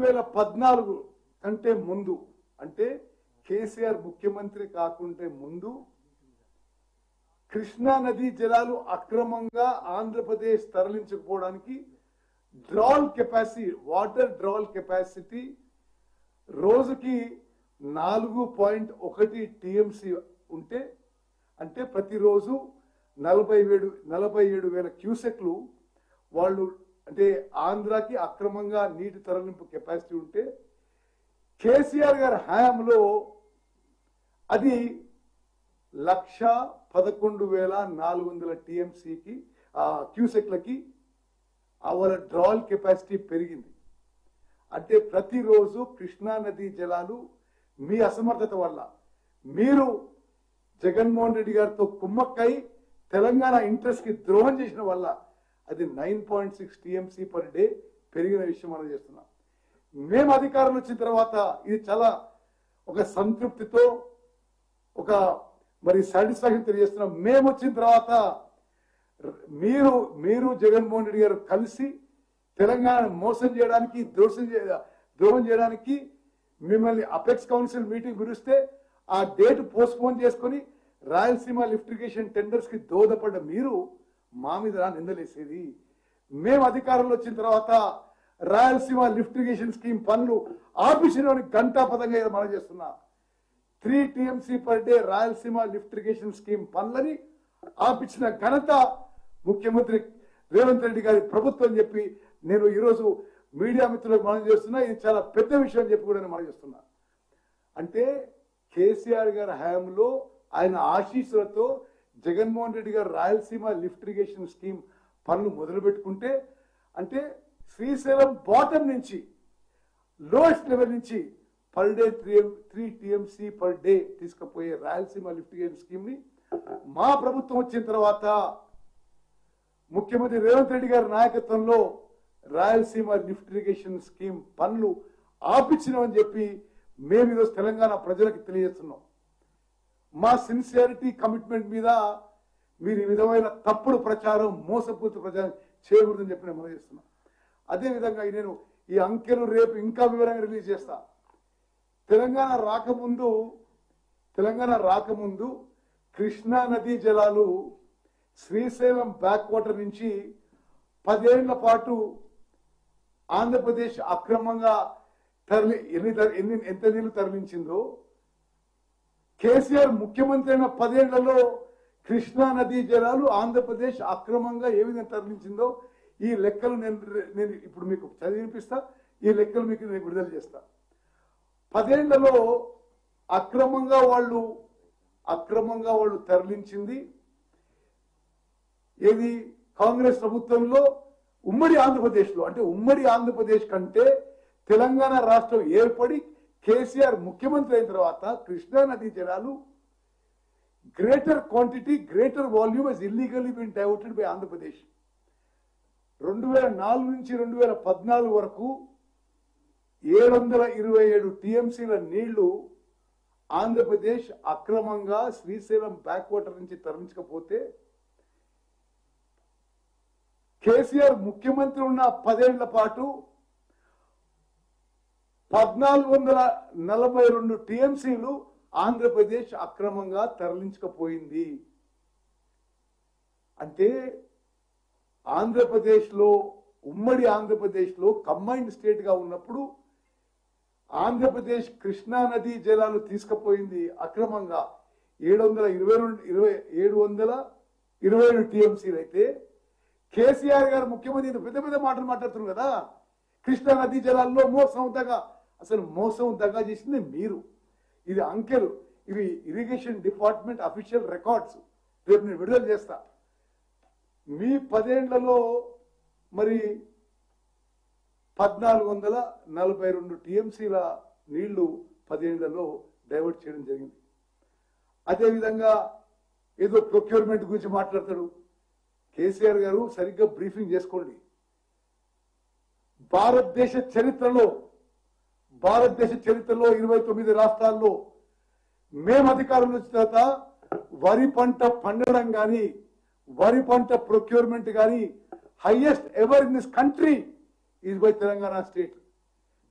2014 కంటే ముందు అంటే కేసీఆర్ ముఖ్యమంత్రి కాకుంటే ముందు కృష్ణా నదీ జలాలు అక్రమంగా ఆంధ్రప్రదేశ్ తరలించకపోవడానికి వాటర్ డ్రాల్ కెపాసిటీ రోజుకి 4.1 టీఎంసీ ఉంటే అంటే ప్రతిరోజు 47,000 క్యూసెక్లు వాళ్ళు అంటే ఆంధ్రాకి అక్రమంగా నీటి తరలింపు కెపాసిటీ ఉంటే కేసీఆర్ గారి హయాంలో అది 1,11,400 టీఎంసీకి క్యూసెక్లకి అవర్ డ్రాల్ కెపాసిటీ పెరిగింది. అంటే ప్రతిరోజు కృష్ణా నదీ జలాలు మీ అసమర్థత వల్ల మీరు జగన్మోహన్ రెడ్డి గారితో కుమ్మక్కై తెలంగాణ ఇంట్రెస్ట్ కి ద్రోహం చేసిన వల్ల అది 9.6 టీఎంసీ పర్ డే పెరిగిన విషయం మనం చేస్తున్నాం. మేము అధికారంలో వచ్చిన తర్వాత ఇది చాలా ఒక సంతృప్తితో ఒక మరి సాటిస్ఫాక్షన్ తెలియజేస్తున్నాం. మేము వచ్చిన తర్వాత మీరు జగన్మోహన్ రెడ్డి గారు కలిసి తెలంగాణ మోసం చేయడానికి ద్రోహం చేయడానికి మిమ్మల్ని అపెక్స్ కౌన్సిల్ మీటింగ్ పిలిస్తే ఆ డేట్ పోస్ట్పోన్ చేసుకుని రాయలసీమ లిఫ్ట్ ఇరిగేషన్ టెండర్స్ కి దోహదపడ్డ మీరు మా మీద నిందలేసేది. మేము అధికారంలో వచ్చిన తర్వాత రాయలసీమ లిఫ్ట్ ఇరిగేషన్ స్కీమ్ పనులు ఆపించిన గంటాపదంగా మనం చేస్తున్నా 3 TMC per day Rayalaseema lift irrigation scheme పనులని ఆపించిన ఘనత ముఖ్యమంత్రి రేవంత్ రెడ్డి గారి ప్రభుత్వం చెప్పి నేను ఈరోజు మీడియా మిత్రులకు మనం చేస్తున్నా. ఇది చాలా పెద్ద విషయం చెప్పి కూడా నేను మనం చేస్తున్నా. అంటే కేసీఆర్ గారి హయాంలో ఆయన ఆశీస్సులతో జగన్మోహన్ రెడ్డి గారు రాయలసీమ లిఫ్ట్ ఇరిగేషన్ స్కీమ్ పనులు మొదలు పెట్టుకుంటే అంటే శ్రీశైలం బాటం నుంచి లోయెస్ట్ లెవెల్ నుంచి per day 3 TMC per day తీసుకుపోయే రాయలసీమ లిఫ్ట్ ఇరిగేషన్ స్కీమ్ ని మా ప్రభుత్వం వచ్చిన తర్వాత ముఖ్యమంత్రి రేవంత్ రెడ్డి గారి నాయకత్వంలో రాయలసీమ లిఫ్ట్ ఇరిగేషన్ స్కీమ్ పనులు ఆపించినామని చెప్పి మేము ఈరోజు తెలంగాణ ప్రజలకు తెలియజేస్తున్నాం. మా సిన్సియారిటీ కమిట్మెంట్ మీద మీరు ఈ విధమైన తప్పుడు ప్రచారం మోసపూరిత ప్రచారం చేయకూడదని చెప్పి నేను మనం చేస్తున్నాం. అదేవిధంగా నేను ఈ అంకెలు రేపు ఇంకా వివరంగా రిలీజ్ చేస్తా. తెలంగాణ రాకముందు కృష్ణా నదీ జలాలు శ్రీశైలం బ్యాక్ వాటర్ నుంచి 10 ఏళ్ల పాటు ఆంధ్రప్రదేశ్ అక్రమంగా ఎంత నీళ్లు తరలించిందో కేసీఆర్ ముఖ్యమంత్రి అయిన 10 ఏళ్లలో కృష్ణా నదీ జలాలు ఆంధ్రప్రదేశ్ అక్రమంగా ఏ విధంగా తరలించిందో ఈ లెక్కలు నేను ఇప్పుడు మీకు చదివినిపిస్తా. ఈ లెక్కలు మీకు నేను విడుదల చేస్తా. 10 ఏళ్లలో అక్రమంగా వాళ్ళు తరలించింది ఏది కాంగ్రెస్ ప్రభుత్వంలో ఉమ్మడి ఆంధ్రప్రదేశ్లో అంటే ఉమ్మడి ఆంధ్రప్రదేశ్ కంటే తెలంగాణ రాష్ట్రం ఏర్పడి కేసీఆర్ ముఖ్యమంత్రి అయిన తర్వాత కృష్ణా నదీ జలాలు greater quantity greater volume is illegally been diverted by Andhra Pradesh. 2004 నుంచి 2014 వరకు 727 టీఎంసీల నీళ్లు ఆంధ్రప్రదేశ్ అక్రమంగా శ్రీశైలం బ్యాక్ వాటర్ నుంచి తరలించకపోతే కేసీఆర్ ముఖ్యమంత్రి ఉన్న 10 ఏళ్ల పాటు 1,442 టీఎంసీలు ఆంధ్రప్రదేశ్ అక్రమంగా తరలించకపోయింది. అంటే ఉమ్మడి ఆంధ్రప్రదేశ్లో కంబైన్డ్ స్టేట్ గా ఉన్నప్పుడు ఆంధ్రప్రదేశ్ కృష్ణా నదీ జలాలు తీసుకుపోయింది అక్రమంగా 727 టీఎంసీలు అయితే కేసీఆర్ గారు ముఖ్యమంత్రి పెద్ద పెద్ద మాటలు మాట్లాడుతున్నారు కదా. కృష్ణా నదీ జలాల్లో మోసం దగ్గా చేసింది మీరు. ఇది అంకెలు, ఇవి ఇరిగేషన్ డిపార్ట్మెంట్ అఫీషియల్ రికార్డ్స్ రేపు నేను విడుదల చేస్తా. మీ 10 ఏళ్లలో మరి 1,442 టీఎంసీల నీళ్లు 10 ఏళ్లలో డైవర్ట్ చేయడం జరిగింది. అదేవిధంగా ఏదో ప్రొక్యూర్మెంట్ గురించి మాట్లాడతాడు కేసీఆర్ గారు. సరిగ్గా బ్రీఫింగ్ చేసుకోండి. భారతదేశ చరిత్రలో 29 రాష్ట్రాల్లో మేము అధికారంలో వచ్చిన తర్వాత వరి పంట పండడం కానీ వరి పంట ప్రొక్యూర్మెంట్ కానీ highest ever in this country is by Telangana state.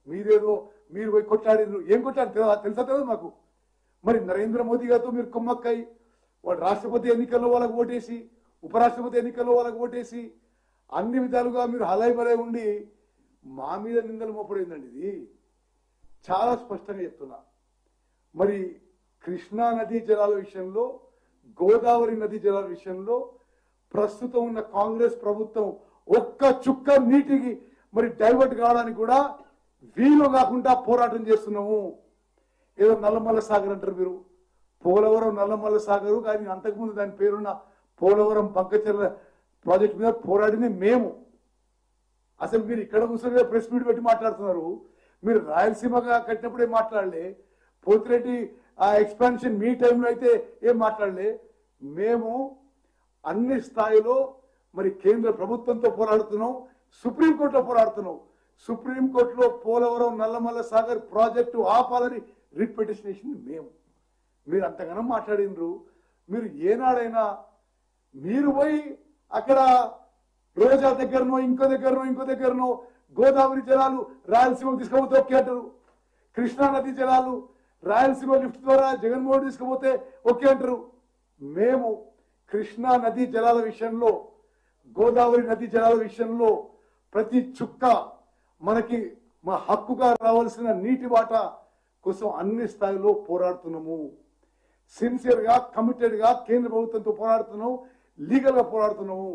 మీరేదో మీరు పోయి కొట్లాడినారు, ఏం కొట్లాడి తెలుసా తెలియదు మాకు. మరి నరేంద్ర మోదీ గారితో మీరు కుమ్మక్కై వాడు రాష్ట్రపతి ఎన్నికల్లో వాళ్ళకు ఓటేసి, ఉపరాష్ట్రపతి ఎన్నికల్లో వాళ్ళకు ఓటేసి, అన్ని విధాలుగా మీరు హలాయి బలై ఉండి మా మీద నిందలు మోపడైందండి. ఇది చాలా స్పష్టంగా చెప్తున్నా. మరి కృష్ణా నదీ జలాల విషయంలో, గోదావరి నదీ జలాల విషయంలో ప్రస్తుతం ఉన్న కాంగ్రెస్ ప్రభుత్వం ఒక్క చుక్క నీటికి మరి డైవర్ట్ కావడానికి కూడా వీలు కాకుండా పోరాటం చేస్తున్నాము. ఏదో నల్లమల్ల సాగర్ అంటారు మీరు, పోలవరం నల్లమల్ల సాగరు, కానీ అంతకుముందు దాని పేరున్న పోలవరం బంకచెర్ల ప్రాజెక్ట్ మీద పోరాడింది మేము. అసలు మీరు ఇక్కడ కూర్చొని ప్రెస్ మీట్ పెట్టి మాట్లాడుతున్నారు. మీరు రాయలసీమగా కట్టినప్పుడే మాట్లాడలే, పోతిరెడ్డి ఆ ఎక్స్పాన్షన్ మీ టైంలో అయితే ఏం మాట్లాడలే. మేము అన్ని స్థాయిలో మరి కేంద్ర ప్రభుత్వంతో పోరాడుతున్నాం, సుప్రీంకోర్టులో పోరాడుతున్నాం. సుప్రీంకోర్టులో పోలవరం నల్లమల్ల సాగర్ ప్రాజెక్టు ఆపాలని రిట్ పిటిషన్ వేసింది మేము. మీరు అంతగానో మాట్లాడినరు. మీరు ఏనాడైనా మీరు పోయి అక్కడ రోజా దగ్గరనో ఇంకో దగ్గరనో గోదావరి జలాలు రాయలసీమకు తీసుకుపోతే ఓకే అంటారు, కృష్ణా నదీ జలాలు రాయలసీమ లిఫ్ట్ ద్వారా జగన్మోహన్ తీసుకుపోతే ఓకే అంటారు. మేము కృష్ణా నదీ జలాల విషయంలో, గోదావరి నదీ జలాల విషయంలో ప్రతి చుక్క మనకి మా హక్కుగా రావాల్సిన నీటి వాటా కోసం అన్ని స్థాయిలో పోరాడుతున్నాము. సిన్సియర్ గా, కమిటెడ్ గా కేంద్ర ప్రభుత్వంతో పోరాడుతున్నాము, లీగల్ గా పోరాడుతున్నాము.